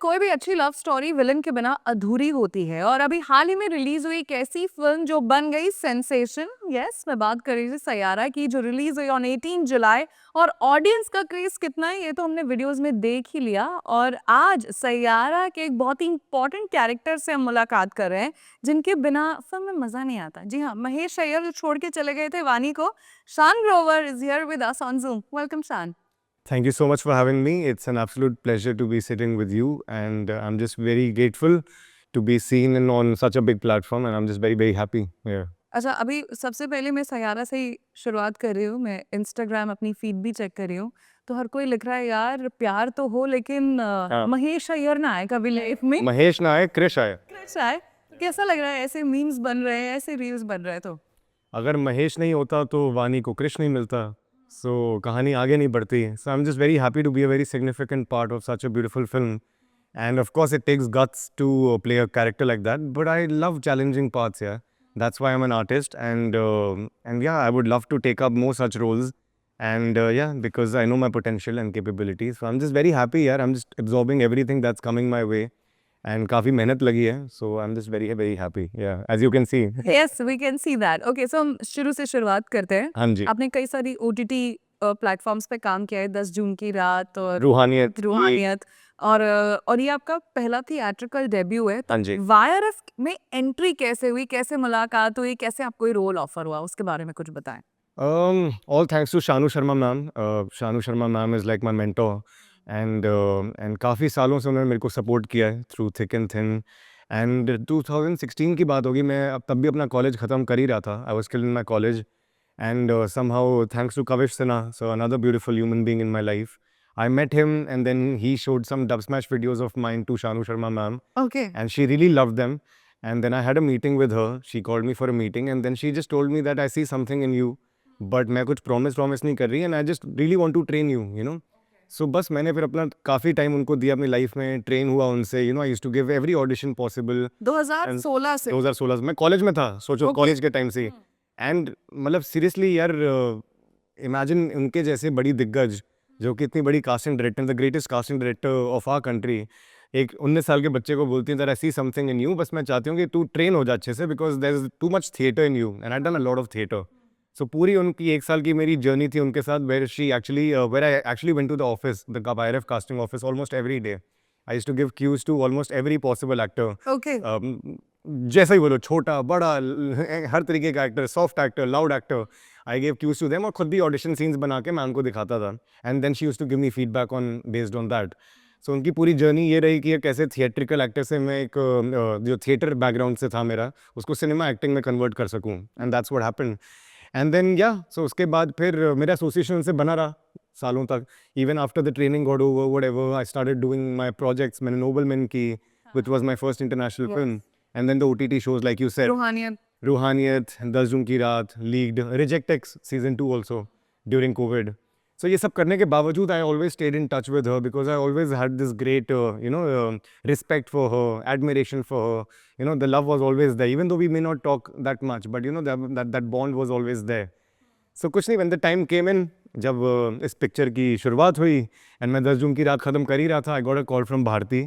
कोई भी अच्छी लव स्टोरी विलन के बिना अधूरी होती है और अभी हाल ही में रिलीज हुई एक ऐसी फिल्म जो बन गई सेंसेशन। यस, मैं बात कर रही थी सैयारा की, जो रिलीज हुई ऑन 18 जुलाई। और ऑडियंस का क्रेज कितना है ये तो हमने वीडियोस में देख ही लिया। और आज सैयारा के एक बहुत ही इंपॉर्टेंट कैरेक्टर से हम मुलाकात कर रहे हैं, जिनके बिना फिल्म में मजा नहीं आता। जी हाँ, महेश अय्यर जो छोड़ के चले गए थे वानी को। शान Grover is here with us on Zoom। Welcome शान। Thank you so much for having me. It's an absolute pleasure to be sitting with you, and I'm just very grateful to be seen and on such a big platform, and I'm just very, very happy here. अच्छा, अभी सबसे पहले मैं सैयारा से ही शुरुआत कर रही हूँ। मैं इंस्टाग्राम अपनी फीड भी चेक कर रही हूँ, तो हर कोई लिख रहा है यार प्यार तो हो, लेकिन हाँ। महेश अय्यर ना आए कभी लाइफ में। महेश ना आए, क्रिश आए। क्रिश आए। कैसा लग रहा है? ऐसे मीम्स बन रहे हैं, ऐसे रील्स बन रहे हैं, तो अगर महेश नहीं होता तो वानी को क्रिश नहीं मिलता, so कहानी आगे नहीं बढ़ती। So I'm just very happy to be a very significant part of such a beautiful film, and of course it takes guts to play a character like that. But I love challenging parts. Yeah, that's why I'm an artist, and yeah, I would love to take up more such roles. And yeah, because I know my potential and capabilities. So I'm just very happy. Yeah, I'm just absorbing everything that's coming my way. And काफ़ी मेहनत लगी है, so I'm just very very happy. Yeah, as you can see. yes we can see that। okay, so हम शुरू से शुरुआत करते हैं। हाँ जी। आपने कई सारी OTT प्लेटफॉर्म्स पे काम किया है, 10 जून की रात और रूहानियत और ये आपका पहला थिएट्रिकल डेब्यू है। हाँ जी। YRF में एंट्री कैसे हुई, कैसे मुलाकात हुई, कैसे आपको ये रोल ऑफर हुआ, उसके बारे में कुछ बताएं। All thanks to Shanu Sharma ma'am. Shanu Sharma ma'am is like my mentor, and काफ़ी सालों से उन्होंने मेरे को सपोर्ट किया है through thick and thin. And 2016 की बात होगी, मैं तब भी अपना कॉलेज ख़त्म कर ही रहा था. I was still in my college, and somehow thanks to Kavish Sinha, so another beautiful human being in my life, I met him, and then he showed some dub smash videos of mine to Shanu Sharma ma'am, okay, and she really loved them. And then I had a meeting with her. She called me for a meeting, and then she just told me that I see something in you, but मैं कुछ promise नहीं कर रही, and I just really want to train you, you know. So बस मैंने फिर अपना काफ़ी टाइम उनको दिया अपनी लाइफ में, ट्रेन हुआ उनसे, you know. I used to give every audition possible. 2016 से 2016 में कॉलेज में था, सोचो कॉलेज के टाइम से। एंड मतलब सीरियसली यार, इमेजिन उनके जैसे बड़ी दिग्गज, जो कि इतनी बड़ी casting director, the greatest casting director of our country, एक 19 साल के बच्चे को बोलती है that I see something in you, बस मैं चाहती हूँ कि तू ट्रेन हो जा अच्छे से, because there is too much theatre in you, and I done a lot of theatre. So पूरी उनकी 1 साल की मेरी जर्नी थी उनके साथ, where I actually went to the office, the YRF casting office, almost every day. I used to give cues to almost every possible actor. okay, जैसा ही बोलो, छोटा बड़ा, हर तरीके का actor, soft actor, loud actor, I gave cues to them, और खुद भी ऑडिशन सीन्स बना के मैं उनको दिखाता था, and then she used to give me feedback on based on that. So उनकी पूरी जर्नी ये रही कि कैसे थिएट्रिकल एक्टर से मैं एक जो थिएटर बैकग्राउंड से था मेरा, उसको सिनेमा एक्टिंग में कन्वर्ट कर सकूँ, and that's what happened. And then yeah so उसके बाद फिर मेरा एसोसिएशन उनसे बना रहा सालों तक। Even after the training got over, whatever, I started doing my projects. मैंने नोबलमैन की, which was my first international film, and then the OTT shows like you said, Roohaniyat, 10 जून की रात, लीग्ड, Rejectx season 2 also during COVID. So ये सब करने के बावजूद I always stayed in touch with her, because I always had this great respect for her, admiration for her. You know, the love was always there, even though we may not talk that much, but you know that bond was always there. So कुछ नहीं, when the time came in, जब इस picture की शुरुआत हुई, and मैं 10 जून की रात ख़त्म कर ही रहा था, I got a call from Bharti.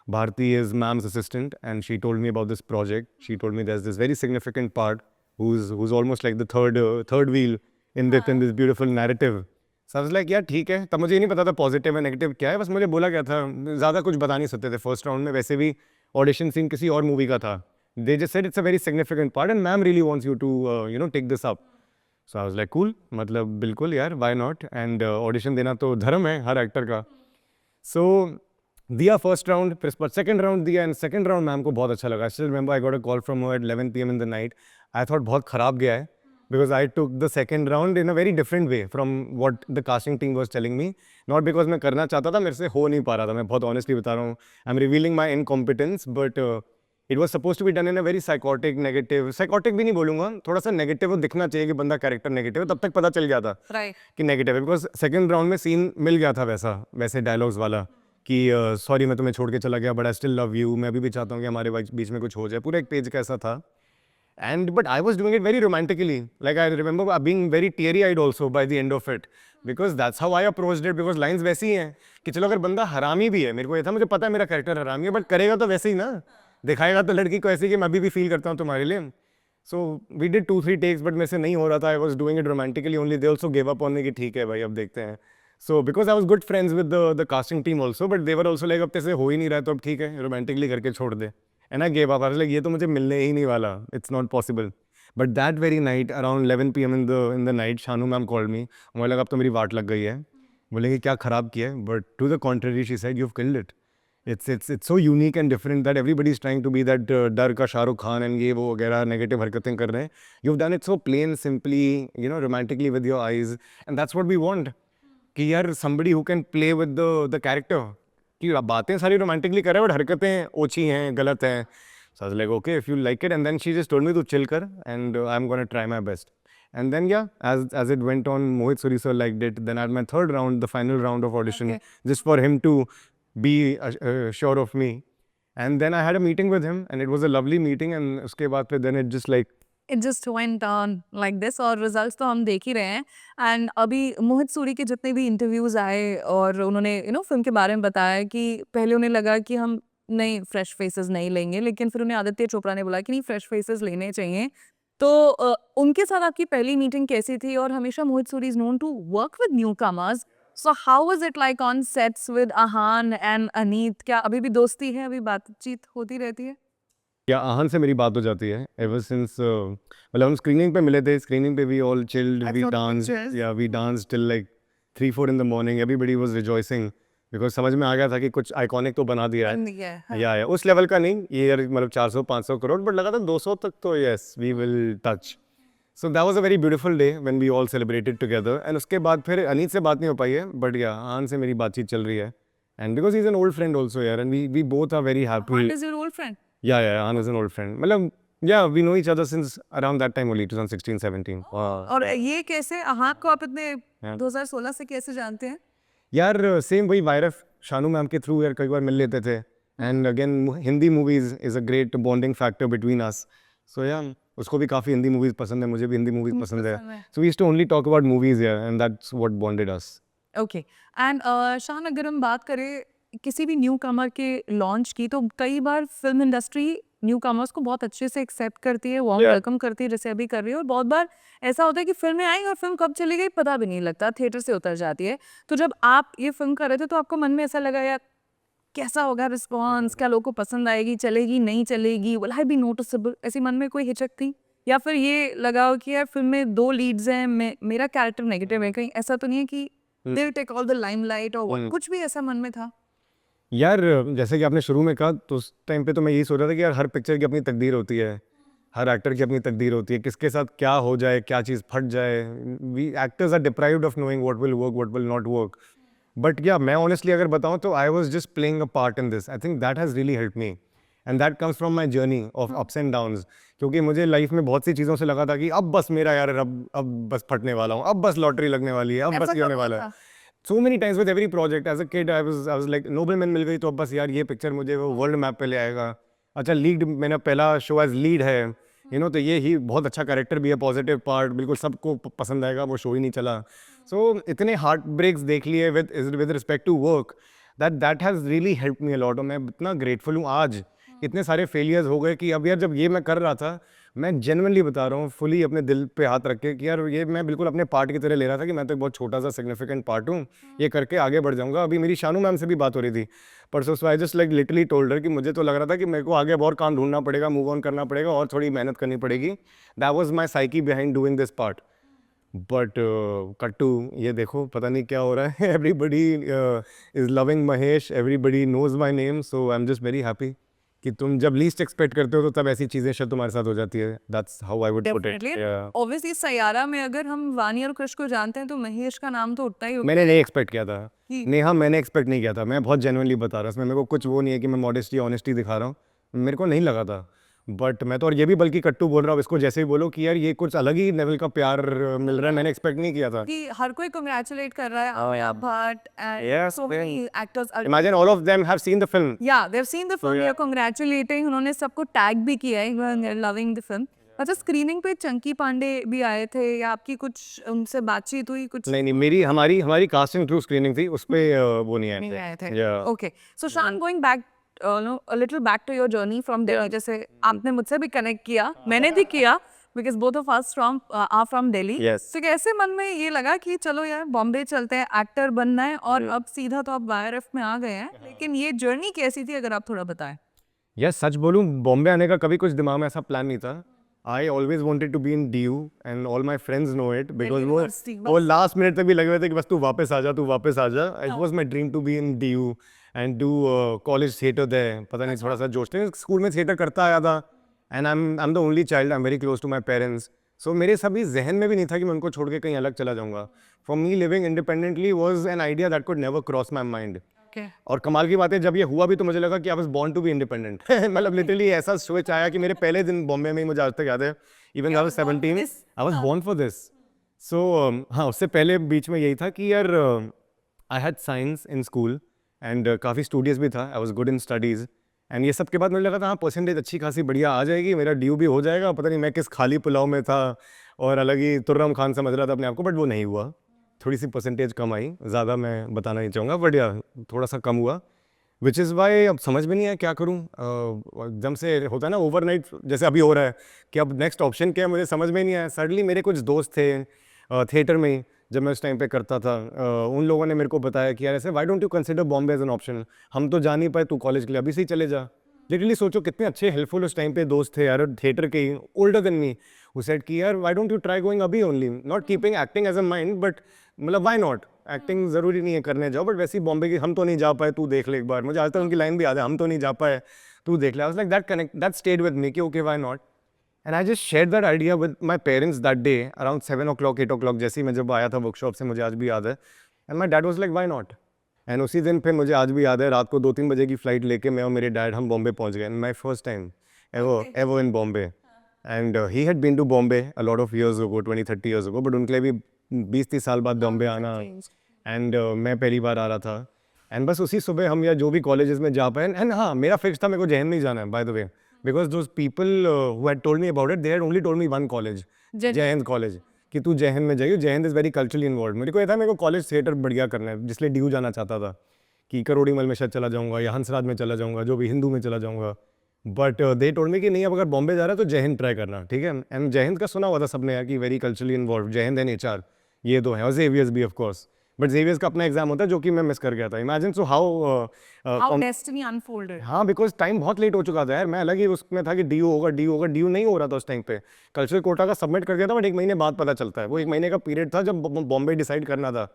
Bharti is ma'am's assistant, and she told me about this project. She told me there's this very significant part who's almost like the third wheel in this beautiful narrative. So I was like, यार ठीक है। तब मुझे ये नहीं पता था positive है नेगेटिव क्या है, बस मुझे बोला क्या था, ज़्यादा कुछ बता नहीं सकते थे फर्स्ट राउंड में, वैसे भी ऑडिशन सीन किसी और मूवी का था। They just said it's a very significant part and ma'am really wants you to take this up. So I was like cool, मतलब बिल्कुल यार, why not, and ऑडिशन देना तो धर्म है हर एक्टर का। So दिया फर्स्ट राउंड, फिर सेकंड राउंड दिया, एंड सेकंड राउंड मैम को बहुत अच्छा लगा। Still remember I got a call from her at 11 PM in the night. I thought बहुत ख़राब गया है, because I took the second round in a very different way from what the casting team was telling me. Not because मैं करना चाहता था, मेरे से हो नहीं पा रहा था, मैं बहुत honestly बता रहा हूँ। I'm revealing my incompetence, but it was supposed to be done in a very psychotic, negative, psychotic भी नहीं बोलूँगा, थोड़ा सा negative दिखना चाहिए कि बंदा character negative है, तब तक पता चल गया था कि negative है, because second round में scene मिल गया था वैसे dialogues वाला कि sorry मैं तुम्हें छोड़ के चला गया, but I still love you, मैं अभी भी चाहता हूँ कि हमारे बीच में कुछ हो जाए, पूरा एक पेज का ऐसा था। And but I was doing it very romantically. Like I remember being very teary-eyed also by the end of it, because that's how I approached it. Because lines वैसी हैं कि चलो अगर बंदा हरामी भी है, मेरे को ये था, मुझे पता है मेरा कैरेक्टर हरामी है, बट करेगा तो वैसे ही ना, दिखाएगा तो लड़की को ऐसे कि मैं अभी भी फील करता हूँ तुम्हारे लिए. So we did 2-3 takes, but मेरे से नहीं हो रहा था. I was doing it romantically only. They also gave up on me कि ठीक है भाई अब देखते हैं. So because I was good friends with the casting team also, but they were also like अब तेरे से हो ही नहीं रहा है तो अब ठीक है romantically करके छोड़ दे. And I gave up. I was like ये तो मुझे मिलने ही नहीं वाला. It's not possible. But that very night around 11 p.m. in the night, Shanu ma'am called me. मुझे लगा अब तो मेरी वाट लग गई है. बोले कि क्या खराब किया है? But to the contrary, she said you've killed it. It's so unique and different that everybody is trying to be that डर का शाहरुख खान and ये वो वगैरह negative हरकतें कर रहे हैं. You've done it so plain, simply, you know, romantically with your eyes, and that's what we want. कि यार somebody who can play with the character. कि बातें सारी romantically कर रहा है, but हरकतें ओछी हैं, गलत हैं. So I was like, okay, if you like it, and then she just told me to chill कर, and I'm gonna try my best. And then yeah, as it went on, Mohit Suri sir liked it. Then at my third round, the final round of audition, Okay. just for him to be sure of me. And then I had a meeting with him, and it was a lovely meeting. And उसके बाद फिर then it just like It just went on like this और results तो हम देख ही रहे हैं. And अभी मोहित सूरी के जितने भी इंटरव्यूज आए और उन्होंने फिल्म के बारे में बताया कि पहले उन्हें लगा कि हम नहीं फ्रेश फेसेस नहीं लेंगे, लेकिन फिर उन्हें आदित्य चोपड़ा ने बोला कि नहीं फ्रेश फेसेस लेने चाहिए. तो उनके साथ आपकी पहली मीटिंग कैसी थी? और हमेशा Mohit Suri is known to work with newcomers, so how was it like on sets with Ahaan and Aneet? क्या अभी भी दोस्ती है, अभी बातचीत होती रहती है? या आहन से मेरी बात हो जाती है एवर सिंस. मतलब हम स्क्रीनिंग पे मिले थे. स्क्रीनिंग पे we all chilled, I we saw the dance, pictures. Yeah we dance till like 3-4 in the morning. Everybody was rejoicing because समझ में आ गया था कि कुछ आइकॉनिक तो बना दिया है. Yeah. या उस लेवल का नहीं, ये यार मतलब 400-500 करोड़, बट लगा था 200 तक तो yes we will touch. So that was a very beautiful day when we all celebrated together. And उसके बाद फिर अनीत से बात नहीं हो पाई है, बट या आहन से मेरी बातचीत चल रही है. And because he is an old friend also यार, and we both are very happy. What is your old friend? Yeah, Ahan is an old friend. मतलब yeah, we know each other since around that time only, 2016-17. और ये कैसे आहान को आप इतने Yeah. 2016 से कैसे जानते हैं? यार सेम वही वायरस शानू मैम के थ्रू यार कई बार मिल लेते थे. And again Hindi movies is a great bonding factor between us. So yeah उसको भी काफ़ी हिंदी मूवीज पसंद है, मुझे भी हिंदी मूवीज पसंद है. पसंद है. So we used to only talk about movies यार, and that's what bonded us. Okay. And Shan, अगर हम बात करें किसी भी न्यू कमर के लॉन्च की, तो कई बार फिल्म इंडस्ट्री न्यू कमर्स को बहुत अच्छे से एक्सेप्ट करती है, वार्म Yeah. वेलकम करती है, जैसे अभी कर रही है. और बहुत बार ऐसा होता है कि फिल्में आई और फिल्म कब चली गई पता भी नहीं लगता, थिएटर से उतर जाती है. तो जब आप ये फिल्म कर रहे थे तो आपको मन में ऐसा लगा यार कैसा होगा रिस्पॉन्स, क्या लोगों को पसंद आएगी, चलेगी नहीं चलेगी, विल आई बी नोटिसेबल, ऐसी मन में कोई हिचक थी? या फिर ये लगा हो कि यार फिल्म में 2 लीड्स हैं, मेरा कैरेक्टर नेगेटिव है, कहीं ऐसा तो नहीं है कि they will take all the limelight, और हम्म. कुछ भी ऐसा मन में था? यार जैसे कि आपने शुरू में कहा, तो उस टाइम पे तो मैं यही सोच रहा था कि यार हर पिक्चर की अपनी तकदीर होती है, हर एक्टर की अपनी तकदीर होती है, किसके साथ क्या हो जाए, क्या चीज़ फट जाए. We actors are deprived of knowing what will work, what will not work. But yeah मैं ऑनेस्टली अगर बताऊं तो I was just playing a part in this. I think that has really help me, and that comes from my journey of ups and downs. क्योंकि मुझे life में बहुत सी चीज़ों से लगा था कि अब बस मेरा यार अब बस फटने वाला हूँ, अब बस लॉटरी लगने वाली है, अब बस ऐसा ये होने कब वाला है. था? So many times with every project as a kid I was like nobleman मिल गई तो अब बस यार ये पिक्चर मुझे वो वर्ल्ड मैप पे ले आएगा. अच्छा लीड, मेरा पहला शो एज लीड है, तो ये ही बहुत अच्छा कैरेक्टर भी है, पॉजिटिव पार्ट, बिल्कुल सबको पसंद आएगा, वो शो ही नहीं चला. सो इतने हार्ट ब्रेक्स देख लिए with respect to work, that has really help me a lot. और मैं इतना ग्रेटफुल हूँ आज. इतने सारे फेलियर्स हो गए कि अब यार जब ये मैं कर रहा था, मैं जेन्युइनली बता रहा हूँ, फुली अपने दिल पे हाथ रख के कि यार ये मैं बिल्कुल अपने पार्ट की तरह ले रहा था कि मैं तो एक बहुत छोटा सा सिग्निफिकेंट पार्ट हूँ, ये करके आगे बढ़ जाऊंगा. अभी मेरी शानू मैम से भी बात हो रही थी परसों. So I just like literally told her कि मुझे तो लग रहा था कि मेरे को आगे अब और काम ढूंढना पड़ेगा, मूव ऑन करना पड़ेगा और थोड़ी मेहनत करनी पड़ेगी. That was my psyche behind doing this part. But कट्टू ये देखो पता नहीं क्या हो रहा है. Everybody is loving Mahesh, everybody knows my name. So I am just very happy कि तुम जब लीस्ट एक्सपेक्ट करते हो तो तब ऐसी चीज़ें शायद तुम्हारे साथ हो जाती है. That's how I would put it. Definitely. Obviously Saiyaara में अगर हम वानी और कृष को जानते हैं तो महेश का नाम तो उठता ही होगा. मैंने नहीं एक्सपेक्ट किया था. जी. नेहा, मैंने एक्सपेक्ट नहीं किया था. मैं बहुत जेन्युइनली बता रहा हूँ. इसमें मेरे को कुछ वो नहीं है कि मैं मॉडेस्टी ऑनेस्टी दिखा रहा हूँ. मेरे को नहीं लगा था. बट मैं तो, और ये भी बल्कि कट्टू बोल रहा हूँ, इसको जैसे ही बोलो कि यार ये कुछ अलग ही लेवल का प्यार मिल रहा है, मैंने एक्सपेक्ट नहीं किया था. कि हर कोई कांग्रेचुलेट कर रहा है Aamir Bhatt and Yes, so many actors. Imagine all of them have seen the film. Yeah, they've seen the film. yeah. They're congratulating. उन्होंने सबको टैग भी किया है. They're loving the film. अच्छा, स्क्रीनिंग पे चंकी पांडे भी आए थे या आपकी कुछ उनसे बातचीत हुई कुछ? नहीं, नहीं, मेरी हमारी हमारी कास्टिंग थ्रू स्क्रीनिंग थी, उस पे वो नहीं आए नहीं थे। आए थे। या okay, so Shaan, going back no a little back to your journey from there, जैसे आपने मुझसे भी कनेक्ट किया, मैंने भी किया, because both of us from are from Delhi. Yes. तो कैसे मन में ये लगा कि चलो यार बॉम्बे चलते हैं, एक्टर बनना है, और अब सीधा तो आप वाईआरएफ में आ गए हैं, लेकिन ये जर्नी कैसी थी अगर आप थोड़ा बताएं? यार सच बोलूँ, बॉम्बे आने का कभी कुछ दिमाग में ऐसा प्लान नहीं था। I always wanted to be in DU and all my friends know it, because university वो बस। लास्ट मिनट तक भी लगे हुए थे कि बस तू वापस आ जा, तू वापस आ जा। It was my dream to be in DU and do college theatre there. पता नहीं थोड़ा सा जोश थे, स्कूल में थिएटर करता आया था and I am the only child, I am very close to my parents. So मेरे सभी ज़हन में भी नहीं था कि मैं उनको छोड़ के कहीं अलग चला जाऊँगा। For me living independently was an idea that could never cross my mind. Okay, और कमाल की बात है, जब ये हुआ भी तो मुझे लगा कि I was born to be independent. मतलब लिटरली ऐसा स्विच आया कि मेरे पहले दिन बॉम्बे में ही, मुझे आज तक याद है, even I was 17, I was born for this. So हाँ, उससे पहले बीच में यही था कि यार I had science in school and काफ़ी स्टूडियस भी था, I was good in studies and ये सब के बाद मुझे लगा था हाँ, परसेंटेज अच्छी खासी बढ़िया आ जाएगी, मेरा ड्यू भी हो जाएगा। पता नहीं मैं किस खाली पुलाव में था और अलग ही तुर्रम खान समझ रहा था अपने आप को, बट वो नहीं हुआ। थोड़ी सी परसेंटेज कम आई, ज़्यादा मैं बताना नहीं चाहूँगा, बट या थोड़ा सा कम हुआ, विच इज़ वाई अब समझ में नहीं आया क्या करूँ। एकदम से होता है ना ओवरनाइट, जैसे अभी हो रहा है कि अब नेक्स्ट ऑप्शन क्या है, मुझे समझ में नहीं आया। सडनली मेरे कुछ दोस्त थे थिएटर में ही, जब मैं उस टाइम पे करता था, उन लोगों ने मेरे को बताया कि यार ऐसे why don't you consider Bombay as an option, हम तो जा नहीं पाए, तू कॉलेज के लिए अभी से ही चले जा। लिटरली सोचो कितने अच्छे हेल्पफुल उस टाइम पे दोस्त थे यार, थिएटर के ही, older than me, who said कि यार why don't you try going अभी only, not keeping acting as a mind, but मतलब व्हाई नॉट, एक्टिंग ज़रूरी नहीं है करने जाओ, बट वैसे ही बॉम्बे की हम तो नहीं जा पाए, तू देख ले एक बार। मुझे आज तक उनकी लाइन भी याद है, हम तो नहीं जा पाए, तू देख ले। I was like that connect, that stayed with me कि okay why not. And I just share that idea with my parents that day around 7 o'clock 8 o'clock, जैसे ही मैं जब आया था वर्कशॉप से, मुझे आज भी याद है। And my dad was like why not. And उसी दिन फिर मुझे आज भी याद है, रात को 2-3 बजे की फ्लाइट लेके मैं और मेरे डैड हम बॉम्बे पहुंच गए। My first time ever in Bombay. And he had been to Bombay a lot of years ago, 20-30 years ago, but उनके लिए भी 20-30 साल बाद बॉम्बे आना, एंड मैं पहली बार आ रहा था। एंड बस उसी सुबह हम या जो भी कॉलेजेस में जा पाए, एंड हाँ, मेरा फिक्स था मेरे को जहन नहीं जाना है, by the way, because those people who had told me about it, they had only told me one college, जय हिंद कॉलेज, कि तू जय हिंद में जाइए, जय Hind is very culturally involve. मेरे को ये था मेरे को कॉलेज थिएटर बढ़िया करना है, जिसलिए ड्यू जाना चाहता था कि करोड़ी मल में शायद चला जाऊँगा या हंसराज में चला जाऊँगा, जो भी हिंदू में चला जाऊँगा। बट दे टोल्ड मी कि नहीं, अब अगर बॉम्बे जा रहा है तो जय हिंद ट्राई करना, ठीक है। एंड जय हिंद का सुना हुआ था सबने यार कि वेरी कल्चरली इन्वॉल्व, जय हिंद एंड एचआर, ये दो है, और जेवियर्स भी ऑफ कोर्स, बट जेवियर्स का अपना एग्जाम होता है जो कि मैं मिस कर गया था। Imagine so how destiny unfolded. हाँ, बिकॉज टाइम बहुत लेट हो चुका था यार, मैं अलग ही उसमें था कि ड्यू होगा, ड्यू होगा, ड्यू नहीं हो रहा था उस टाइम पे। कल्चरल कोटा का सबमिट कर दिया था, बट 1 महीने बाद पता चलता है, वो 1 महीने का पीरियड था जब बॉम्बे डिसाइड करना था।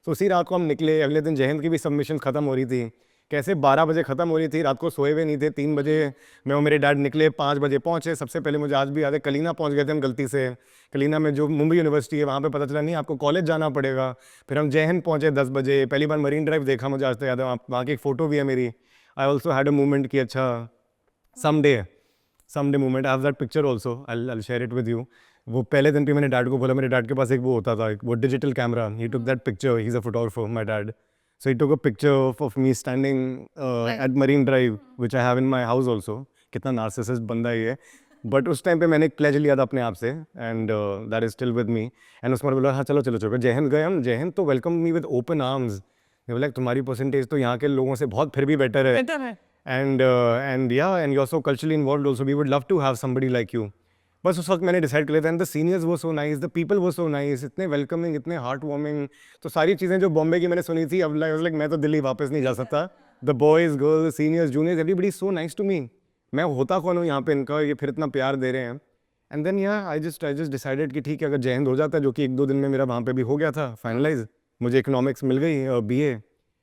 तो उसी रात को हम निकले, अगले दिन जय हिंद की भी सबमिशन खत्म हो रही थी, कैसे 12 बजे खत्म हो रही थी, रात को सोए हुए नहीं थे। 3 बजे मैं और मेरे डैड निकले, 5 बजे पहुंचे। सबसे पहले मुझे आज भी याद है, कलीना पहुंच गए थे हम गलती से। कलीना में जो मुंबई यूनिवर्सिटी है, वहाँ पे पता चला नहीं आपको कॉलेज जाना पड़ेगा। फिर हम जय हिंद पहुंचे 10 बजे, पहली बार मरीन ड्राइव देखा, मुझे आज तक याद है, वहाँ की एक फ़ोटो भी है मेरी। I also had a moment कि अच्छा someday moment, I have that picture also, I share it with you. वो पहले दिन पे मैंने डैड को बोला, मेरे डैड के पास एक वो होता था, वो digital camera, he took that picture, he is a photographer, my dad. So he took a picture of me standing at Marine Drive, which I have in my house also. कितना narcissist बंदा ये है, but उस time पे मैंने एक pledge लिया था अपने आप से, and that is still with me. And उसमें बोला हाँ चलो चलो चलो, जय हिंद गए हम, जय हिंद तो welcome me with open arms. Like तुम्हारी परसेंटेज तो यहाँ के लोगों से बहुत फिर भी बेटर है, बेटर है। And yeah and you are so culturally involve also, we would love to have somebody like you. बस उस वक्त मैंने डिसाइड कर लिया था, एंड द सीनियर्स वो सो नाइस, द पीपल वो सो नाइस, इतने वेलकमिंग, इतने हार्ट वार्मिंग। तो सारी चीज़ें जो बॉम्बे की मैंने सुनी थी, अब लाइक मैं तो दिल्ली वापस नहीं जा सकता। The boys girls seniors juniors everybody so nice to me. मैं होता कौन हूँ यहाँ पे इनका, ये फिर इतना प्यार दे रहे हैं। एंड देन या आई जस्ट डिसाइडेड कि ठीक है, अगर जय हिंद हो जाता है, जो कि 1-2 दिन में मेरा वहाँ पे भी हो गया था फाइनलाइज, मुझे इकोनॉमिक्स मिल गई BA,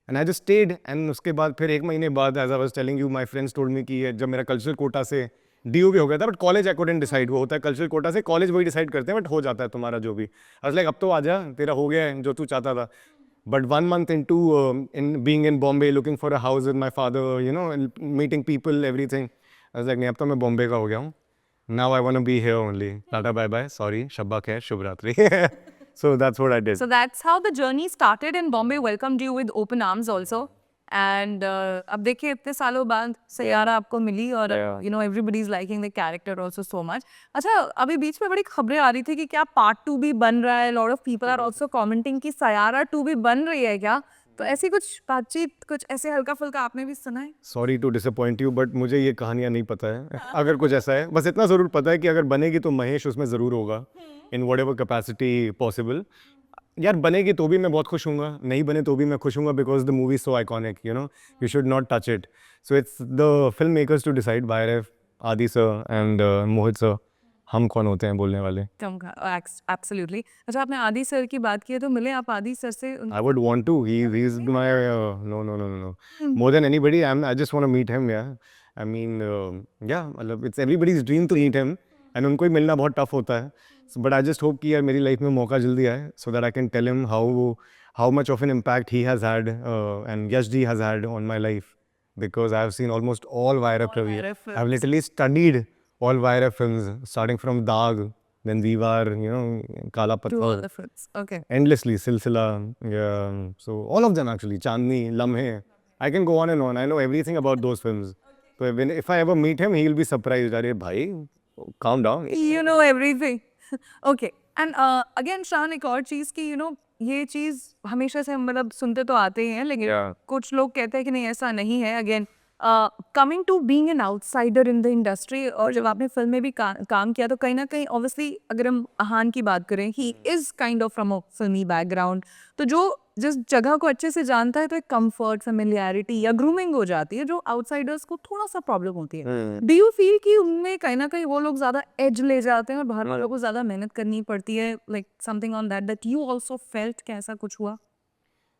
and I just stayed. And उसके बाद फिर 1 महीने बाद, as I was telling you, my friends told me कि जब मेरा कल्चरल कोटा से DU भी हो गया था, but college I couldn't decide, वो होता है कल्चरल कोटा से, कॉलेज वही डिसाइड करते हैं, बट हो जाता है तुम्हारा जो भी। आई वाज लाइक अब तो आजा, तेरा हो गया है जो तू चाहता था। But 1 month into in being in Bombay, looking for a house with my father, you know, and meeting people, everything, I was like नहीं, अब तो मैं बॉम्बे का हो गया हूँ। Now I want to be here only. Tata bye bye, sorry, शब्बा खैर, शुभ रात्रि। So that's what I did. So that's how the journey started, and Bombay welcomed you with open arms also. And अब देखिए इतने सालों बाद सैयारा आपको मिली और Yeah. You know everybody is liking the character also so much. अच्छा, अभी बीच में बड़ी खबरें आ रही थी कि क्या पार्ट 2 भी बन रहा है, lot of people are also commenting कि सैयारा 2 भी बन रही है क्या? तो ऐसी कुछ बातचीत, कुछ ऐसे हल्का-फुल्का आपने भी सुना है? Sorry to disappoint you but मुझे ये कहानियाँ नहीं पता है अगर कुछ ऐसा है। बस इतना ज़रूर पता है कि अगर बनेगी तो महेश उसमें ज़रूर होगा in what ever capacity possible. यार बनेगी तो भी मैं बहुत खुश हूँगा, नहीं बने तो भी मैं खुश हूँगा because the movie so iconic, you know, you should not touch it. So it's the filmmakers to decide, बायरफ, Adi sir and Mohit sir. हम कौन होते हैं बोलने वाले? कम का एब्सोल्युटली। अच्छा, आपने आदि सर की बात की है तो मिले आप आदि सर से? I would want to. He's my no. More than anybody, I just want to meet him. Yeah, I mean, yeah, मतलब it's everybody's dream to meet him, and उनको ही मिलना बहुत tough होता है. So, but I just hope कि यार मेरी life में मौका जल्दी आए, so that I can tell him how much of an impact he has had and Yash ji has had on my life, because I have seen almost all Vairap Ravi. Vairap I've films. literally studied all Vairap films, starting from Daag, then Diwar, you know, Kala To all Patthar. the films. Okay. Endlessly, Silsila, yeah, so all of them actually, Chandni, Lamhe, I can go on and on. I know everything about those films. So if I ever meet him, he'll be surprised. Arey bhai, calm down. You know everything. Okay. And again शान, एक और चीज की ये चीज हमेशा से हम मतलब सुनते तो आते ही हैं, लेकिन Yeah. कुछ लोग कहते हैं कि नहीं ऐसा नहीं है। Again coming to being an outsider in the industry, और जब आपने फिल्म में भी काम किया तो कहीं ना कहीं ऑब्वियसली अगर हम अहान की बात करें, he is kind of from a फिल्मी बैकग्राउंड, तो जो जिस जगह को अच्छे से जानता है तो एक कंफर्ट, फेमिलियरिटी या ग्रूमिंग हो जाती है, जो आउटसाइडर्स को थोड़ा सा प्रॉब्लम होती है। डू यू फील कि उनमें कहीं ना कहीं वो लोग ज्यादा एज ले जाते हैं और बाहर वालों को ज्यादा मेहनत करनी पड़ती है, like something on that you also felt, क्या ऐसा कुछ हुआ?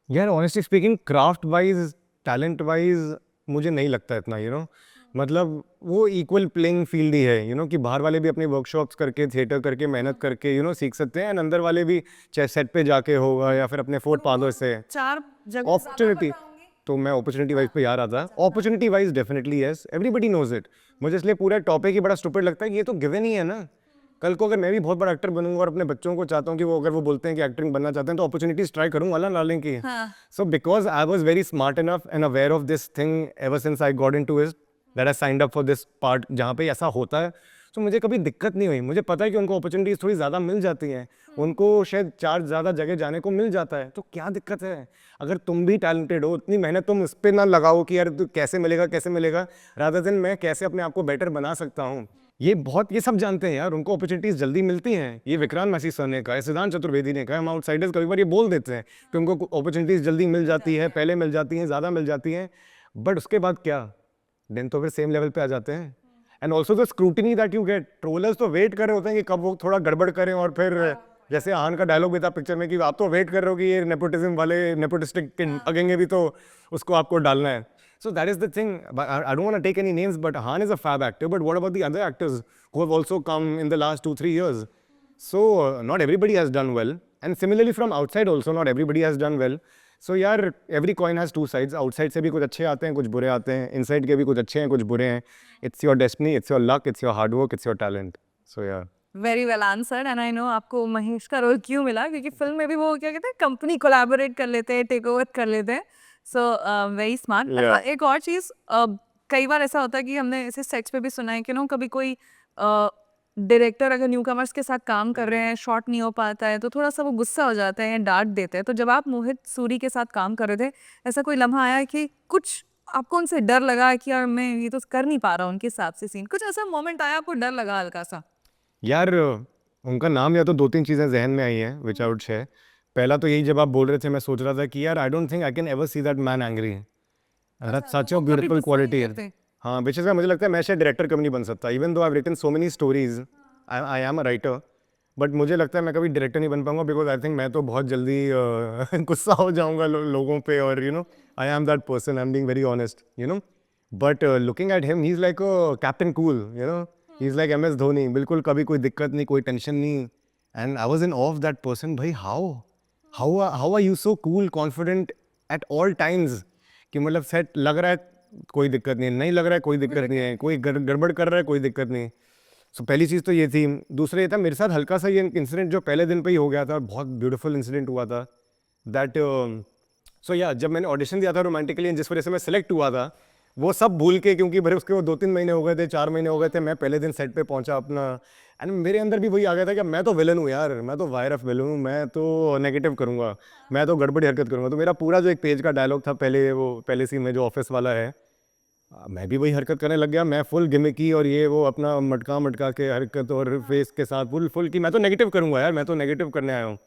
यार honestly speaking, craft wise, talent wise मुझे नहीं लगता इतना, यू नो, मतलब वो इक्वल प्लेइंग फील्ड ही है, यू नो, कि बाहर वाले भी अपनी वर्कशॉप्स करके, थिएटर करके, मेहनत करके, यू नो, सीख सकते हैं, एंड अंदर वाले भी चाहे सेट पे जाके होगा या फिर अपने फोर्ट पालो से चार जगह अपॉर्चुनिटी। तो मैं अपॉर्चुनिटी वाइज पे यार आता, opportunity wise definitely yes, everybody knows it. मुझे इसलिए पूरा टॉपिक ही बड़ा स्टूपिड लगता है कि ये तो गिवन ही है ना। कल को अगर मैं भी बहुत बड़ा एक्टर बनूंगा और अपने बच्चों को चाहता हूँ कि वो अगर वो बोलते हैं कि एक्टिंग बनना चाहते हैं तो अपॉर्चुनिटीज ट्राई करूंगा ना लाने की। So because I was very smart enough and aware of this thing ever since I got into it, that I signed up for this part जहाँ पे ऐसा होता है। तो मुझे कभी दिक्कत नहीं हुई। मुझे पता है कि उनको अपॉर्चुनिटीज थोड़ी ज़्यादा मिल जाती हैं, उनको शायद चार ज़्यादा जगह जाने को मिल जाता है, तो क्या दिक्कत है? अगर तुम भी टैलेंटेड हो, उतनी मेहनत तुम उस पर ना लगाओ कि यार तू कैसे मिलेगा, रादर देन मैं कैसे अपने आप को बेटर बना सकता हूँ। ये सब जानते हैं यार, उनको अपॉर्चुनिटीज जल्दी मिलती हैं। ये विक्रांत मैसी सर ने कहा है, सिद्धांत चतुर्वेदी ने कहा है, हम आउटसाइडर्स कभी बार ये बोल देते हैं कि उनको अपॉर्चुनिटीज जल्दी मिल जाती है, पहले मिल जाती हैं, ज़्यादा मिल जाती हैं, बट उसके बाद क्या? देन तो फिर सेम लेवल पे आ जाते हैं। And also the scrutiny that you get, trollers तो वेट कर रहे होते हैं कि कब वो थोड़ा गड़बड़ करें, और फिर जैसे आहान का डायलॉग भी था पिक्चर में कि आप तो वेट कर रहे हो कि ये नेपोटिज्म वाले नेपोटिस्टिक लगेंगे भी तो उसको आपको डालना है। So that is the thing. I don't want to take any names, but Han is a fab actor. But what about the other actors who have also come in the last 2-3 years? So not everybody has done well, and similarly from outside also not everybody has done well. So यार every coin has two sides. Outside से भी कुछ अच्छे आते हैं, कुछ बुरे आते हैं. Inside के भी कुछ अच्छे हैं, कुछ बुरे हैं. It's your destiny, it's your luck, it's your hard work, it's your talent. So yeah. Very well answered. And I know आपको महेश का रोल क्यों मिला, क्योंकि फिल्म में भी वो क्या कहते हैं, कंपनी कोलैबोरेट कर लेते हैं, टेक ओवर कर लेते हैं। So very smart. Yeah. एक और चीज, कई बार ऐसा होता है कि हमने ऐसे सेट्स पे भी सुना है कि कभी कोई डायरेक्टर अगर न्यू कमर्स के साथ काम कर रहे हैं, शॉट नहीं हो पाता है, तो थोड़ा सा वो गुस्सा हो जाता है या डांट देते हैं। तो जब आप मोहित सूरी के साथ काम कर रहे थे, ऐसा कोई लम्हा आया कि कुछ आपको उनसे डर लगा कि यार मैं ये तो कर नहीं पा रहा हूँ उनके हिसाब से सीन, कुछ ऐसा मोमेंट आया आपको डर लगा हल्का सा? यार उनका नाम या तो 2-3 चीज़ें जहन में आई हैं विच आई वुड शेयर। पहला तो यही, जब आप बोल रहे थे मैं सोच रहा था कि यार I don't think I can ever see that man angry. That's such a वो कभी ब्यूटीफुल गुस्सा नहीं क्वालिटी। करते? हाँ, विच इज़ मुझे लगता है मैं शायद डायरेक्टर कभी नहीं बन सकता, even though I have written so many stories, I am a writer, but मुझे लगता है मैं कभी डायरेक्टर नहीं बन पाऊंगा, बिकॉज आई थिंक मैं तो बहुत जल्दी गुस्सा हो जाऊंगा लोगों पे, और you know I am that person, I am being very honest, you know. But looking at him, he is like captain cool, you know, he is like MS Dhoni, बिल्कुल कभी कोई दिक्कत नहीं, कोई टेंशन नहीं। And I was in of that person. भाई how are you so cool, confident at all times, कि मतलब सेट लग रहा है कोई दिक्कत नहीं है, नहीं लग रहा है कोई दिक्कत नहीं है, कोई गड़बड़ कर रहा है कोई दिक्कत नहीं। सो पहली चीज़ तो ये थी। दूसरा ये था, मेरे साथ हल्का सा ये इंसिडेंट जो पहले दिन पे ही हो गया था, बहुत ब्यूटीफुल इंसिडेंट हुआ था, दैट सो या जब मैंने ऑडिशन दिया था रोमांटिकली, जिस वजह से मैं सेलेक्ट हुआ था, वो सब भूल के, क्योंकि भरे उसके वो 2-3 महीने हो गए थे, 4 महीने हो गए थे, मैं पहले दिन सेट पे पहुंचा अपना, एंड मेरे अंदर भी वही आ गया था कि मैं तो विलन हूँ यार, मैं तो वायर ऑफ विलन हूँ, मैं तो नेगेटिव करूँगा, मैं तो गड़बड़ी हरकत करूँगा। तो मेरा पूरा जो एक पेज का डायलॉग था पहले, वो पहले सीन में जो ऑफिस वाला है, मैं भी वही हरकत करने लग गया। मैं फुल गिमिकी और ये वो अपना मटका मटका के हरकत और फेस के साथ फुल कि मैं तो नेगेटिव करूँगा यार, मैं तो नेगेटिव करने आया हूँ।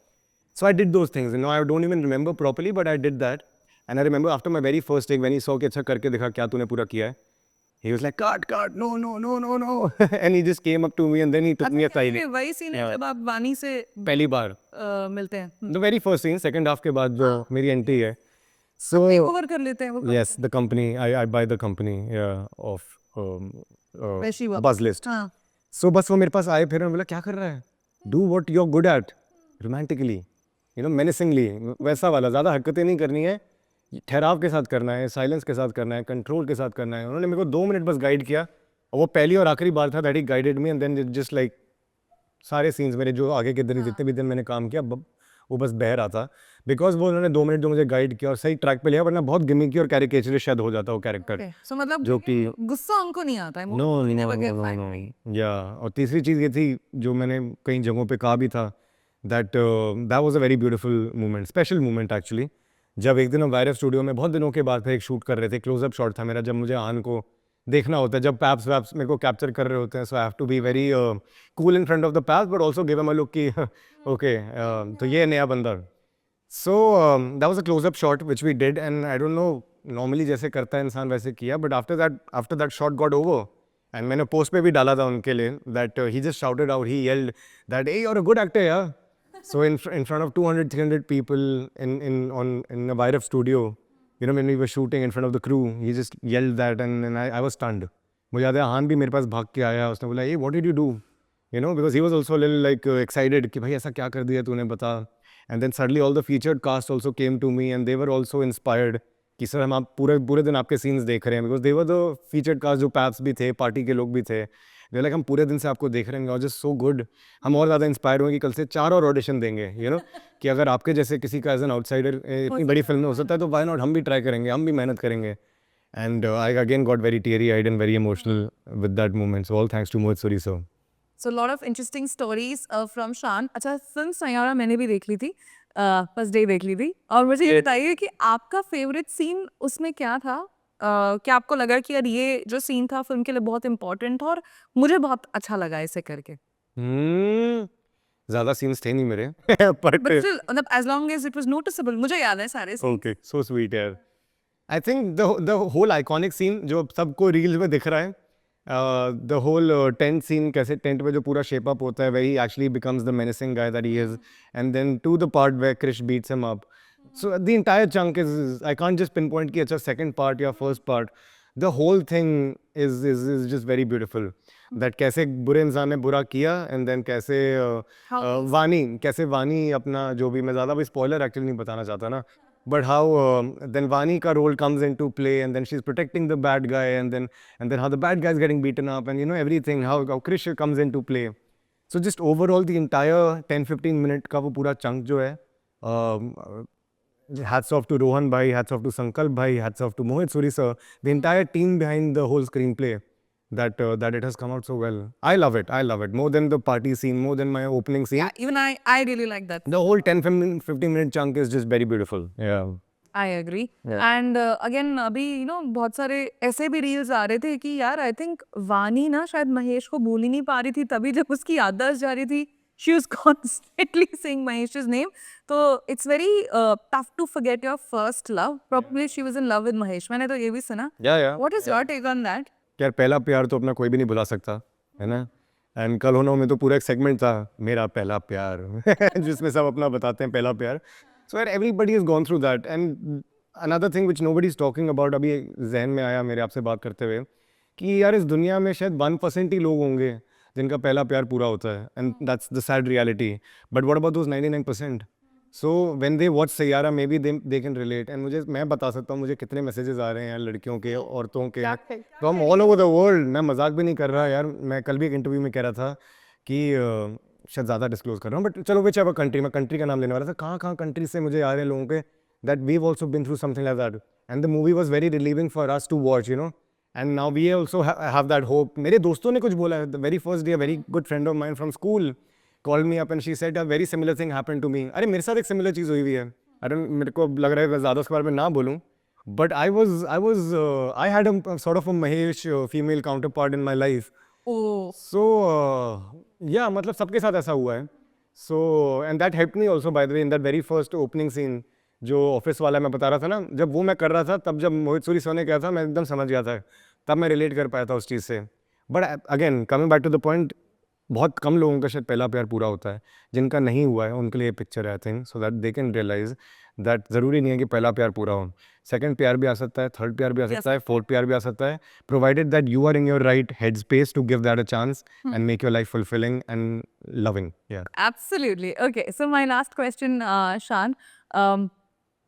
So I did those things. You know, I don't even remember properly, but I did that. And I remember after my very first take, when he saw कि अच्छा करके दिखा क्या तूने पूरा किया है, he was like, cut, no, no, no, no, no. And he just came up to me and then he took me अच्छा, aside. ये वही सीन है जब आप वानी से पहली बार, मिलते हैं, the very first scene, second half के बाद जो मेरी एंट्री है. So ओवर कर लेते हैं वो yes, the company, I buy the company, yeah, of वैसी बात। Buzz List. हाँ, So बस वो मेरे पास आए, फिर मैं बोला क्या कर रहा है, do what you are good at, romantically, you know, menacingly, वैसा वाला, ज़्यादा हरकतें नहीं करनी है, ठहराव के साथ करना है, साइलेंस के साथ करना है, कंट्रोल के साथ करना है। उन्होंने मेरे को 2 मिनट बस गाइड किया, और वो पहली और आखिरी बार था that he guided me, and then just like सारे सीन्स मेरे जो आगे के दिन जितने भी दिन मैंने काम किया, वो बस बह रहा था, बिकॉज वो उन्होंने 2 मिनट जो मुझे गाइड किया और सही ट्रैक पे लिया, वरना बहुत गिमिकी और कैरिकेचर शायद हो जाता वो कैरेक्टर, सो मतलब जो कि गुस्सा उनको नहीं आता है, नो या। और तीसरी चीज़ ये थी जो मैंने कई जगहों पे कहा भी था, that was a very beautiful moment, special moment actually, जब एक दिन हम वायरस स्टूडियो में बहुत दिनों के बाद फिर एक शूट कर रहे थे, क्लोजअप शॉट था मेरा, जब मुझे आन को देखना होता है, जब पैप्स वैप्स मेरे को कैप्चर कर रहे होते हैं, so I have to be very cool in front of the paps, but also give him a look कि ओके, तो ये नया बंदा। So that was a close-up shot which we did, and I don't know, normally जैसे करता है इंसान वैसे किया, but after that shot got over, and मैंने पोस्ट पे भी डाला था उनके लिए that he just shouted out, he yelled that hey, you're a good actor, yeah. So in front of 200-300 people in a Vairav studio, you know, when we were shooting in front of the crew, he just yelled that, and I was stunned. मुझे याद है हान भी मेरे पास भाग के आया, उसने बोला hey, what did you do? You know, because he was also a little like excited कि भाई ऐसा क्या कर दिया तूने, बता. And then suddenly all the featured cast also came to me and they were also inspired कि sir हम आप पूरे दिन आपके सीन्स देख रहे हैं, because they were the featured cast जो पैप्स भी थे, पार्टी के लोग भी थे, they were like हम पूरे दिन से आपको देख रहे हैं और just so good, हम और ज़्यादा इंस्पायर हुए कि कल से 4 और ऑडिशन देंगे, you know, कि अगर आपके जैसे किसी का एज एन आउटसाइडर इतनी बड़ी फिल्म में हो सकता है तो वाई नॉट, हम भी ट्राई करेंगे, हम भी मेहनत करेंगे. And I again got very teary-eyed and very emotional with that moment. So all thanks to Mohit Suri sir. So lot of interesting stories from शान। अच्छा, फिल्म सैयारा मैंने भी देख ली थी, फर्स्ट डे देख ली थी, और मुझे ये बताइए कि आपका फेवरेट सीन उसमें क्या था? क्या आपको लगा कि यार ये जो सीन था फिल्म के लिए बहुत इंपॉर्टेंट था और मुझे बहुत अच्छा लगा इसे करके? ज़्यादा सीन्स थे नहीं मेरे बट but स्टिल मतलब as long as it was noticeable, मुझे याद है सारे सीन। okay, so sweet यार. I think the whole iconic scene जो सबको रील्स में दिख रहा है, the whole tent scene, कैसे टेंट में जो पूरा shape up होता है, where he actually becomes the menacing guy that he is, and then to the part where Krish beats him up. So the entire chunk is, I can't just pinpoint कि अच्छा second part या first part. The whole thing is just very beautiful. That कैसे बुरे इंसान ने बुरा किया, and then कैसे कैसे वानी अपना जो भी, मैं ज़्यादा भी spoiler actually नहीं बताना चाहता ना, but how then Vani ka role comes into play, and then she's protecting the bad guy, and then how the bad guy is getting beaten up, and you know everything, how Krish comes into play. So just overall the entire 10-15 minute का वो पूरा chunk जो है, hats off to Rohan bhai, hats off to Sankalp bhai, hats off to Mohit Suri sir, the entire team behind the whole screenplay, that it has come out so well. I love it more than the party scene, more than my opening scene. Yeah, even I really like that. The whole 10-15 minute chunk is just very beautiful. Yeah. I agree and again अभी you know बहुत सारे ऐसे भी reels आ रहे थे कि यार I think वानी ना शायद महेश को भूल ही नहीं पा रही थी, तभी जब उसकी याददाश्त जा रही थी she was constantly saying Mahesh's name. तो it's very tough to forget your first love. Probably she was in love with Mahesh, मैंने तो ये भी सुना. Yeah. What is your take on that? यार पहला प्यार तो अपना कोई भी नहीं भुला सकता, है ना. एंड कल होना में तो पूरा एक सेगमेंट था मेरा पहला प्यार जिसमें सब अपना बताते हैं पहला प्यार. सो यार everybody has gone through that. And another thing which nobody is talking about, अभी जहन में आया मेरे आपसे बात करते हुए, कि यार इस दुनिया में शायद 1% ही लोग होंगे जिनका पहला प्यार पूरा होता है, and that's the sad reality. But what about those 99%? So when they watch Saiyaara may be they can relate. And मैं बता सकता हूँ मुझे कितने मैसेजेस आ रहे हैं लड़कियों के, औरतों के, from all over the world. मैं मजाक भी नहीं कर रहा यार. मैं कल भी एक इंटरव्यू में कह रहा था कि शायद ज़्यादा डिस्क्लोज कर रहा हूँ, बट चलो विच एवर कंट्री, मैं कंट्री का नाम लेने वाला था, कहाँ कंट्री से मुझे आ रहे हैं लोगों के that we've also been through something like that. And the movie was very relieving for us to watch, you know. And now we also have that hope. मेरे दोस्तों ने कुछ बोला है. The very first day, a very good friend of mine from school called me up and she said a very similar thing happened to me. अरे मेरे साथ एक similar चीज़ हुई हुई है. मेरे को लग रहा है मैं ज़्यादा उसके बारे में ना बोलूँ. But I had a sort of a Mahesh female counterpart in my life. Oh. So yeah, मतलब सबके साथ ऐसा हुआ है. So and that helped me also, by the way, in that very first opening scene जो office वाला मैं बता रहा था ना, जब वो मैं कर रहा था तब जब मोहित सूरी सर ने कहा था मैं एकदम समझ गया था, तब मैं रिलेट कर पाया था उस चीज़ से. But again coming back to the point, बहुत कम लोगों का शायद पहला प्यार पूरा होता है. जिनका नहीं हुआ है उनके लिए पिक्चर है I think, so that they can realise that ज़रूरी नहीं है कि पहला प्यार पूरा हो. सेकंड प्यार भी आ सकता है, थर्ड प्यार भी आ सकता है, फोर्थ प्यार भी आ सकता है, provided that you are in your right head space to give that a chance and make your life fulfilling and loving. Absolutely. Okay, so my last question, Shan.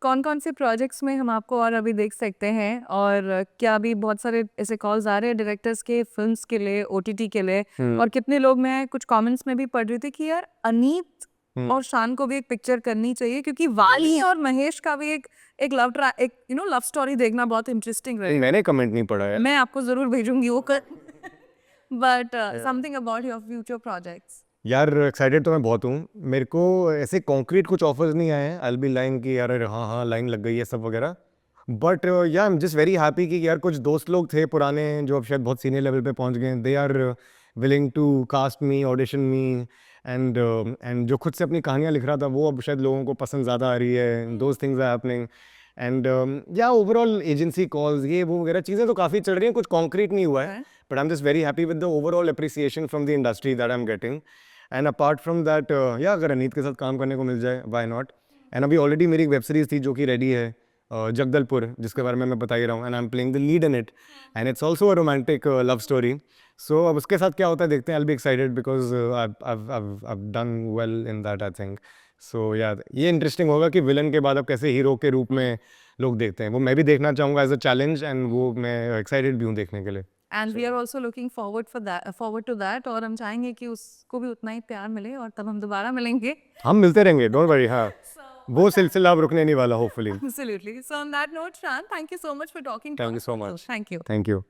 कौन कौन से प्रोजेक्ट्स में हम आपको और अभी देख सकते हैं, और क्या अभी बहुत सारे ऐसे कॉल्स आ रहे हैं डायरेक्टर्स के फिल्म्स के लिए, ओटीटी के लिए, और कितने लोग, मैं कुछ कमेंट्स में भी पढ़ रही थी कि यार अनीत और शान को भी एक पिक्चर करनी चाहिए, क्योंकि वाली और महेश का भी एक लव स्टोरी देखना बहुत इंटरेस्टिंग रहेगा. मैंने कमेंट नहीं पढ़ा है. मैं आपको जरूर भेजूंगी वो कर. But something about your future projects. यार एक्साइटेड तो मैं बहुत हूँ. मेरे को ऐसे कॉन्क्रीट कुछ ऑफर्स नहीं आए हैं. आई विल बी लाइन कि यार हाँ लाइन लग गई है सब वगैरह. बट या आई एम जस्ट वेरी हैप्पी कि यार कुछ दोस्त लोग थे पुराने जो अब शायद बहुत सीनियर लेवल पे पहुँच गए. They are willing to cast me, audition me, and जो खुद से अपनी कहानियाँ लिख रहा था वो अब शायद लोगों को पसंद ज़्यादा आ रही है. Those things are happening. And yeah overall agency calls ये वो वगैरह चीज़ें तो काफ़ी चल रही हैं. कुछ कॉन्क्रीट नहीं हुआ है, but I am just very happy with the overall appreciation from the industry that I am getting. And apart from that या अगर अनीत के साथ काम करने को मिल जाए, वाई नॉट. एंड अभी ऑलरेडी मेरी एक वेब सीरीज़ थी जो कि रेडी है, जगदलपुर, जिसके बारे में मैं बता ही रहा हूँ. And I am playing the lead in it and it's also a romantic love story. So अब उसके साथ क्या होता है देखते हैं. I will be excited because I've done well in that I think. So यार ये इंटरेस्टिंग होगा कि विलन के बाद अब कैसे हीरो के रूप में लोग देखते हैं. वो मैं भी देखना चाहूँगा एज अ चैलेंज, एंड वो मैं एक्साइटेड भी हूँ देखने के लिए. And we are also looking forward to that, और हम चाहेंगे कि उसको भी उतना ही प्यार मिले, और तब हम दोबारा मिलेंगे. हम मिलते रहेंगे, डोंट वरी. हाँ, वो सिलसिला अब रुकने नहीं वाला, hopefully. Absolutely. So on that note, Shan, thank you so much for talking to us. Thank you so much. Thank you. Thank you.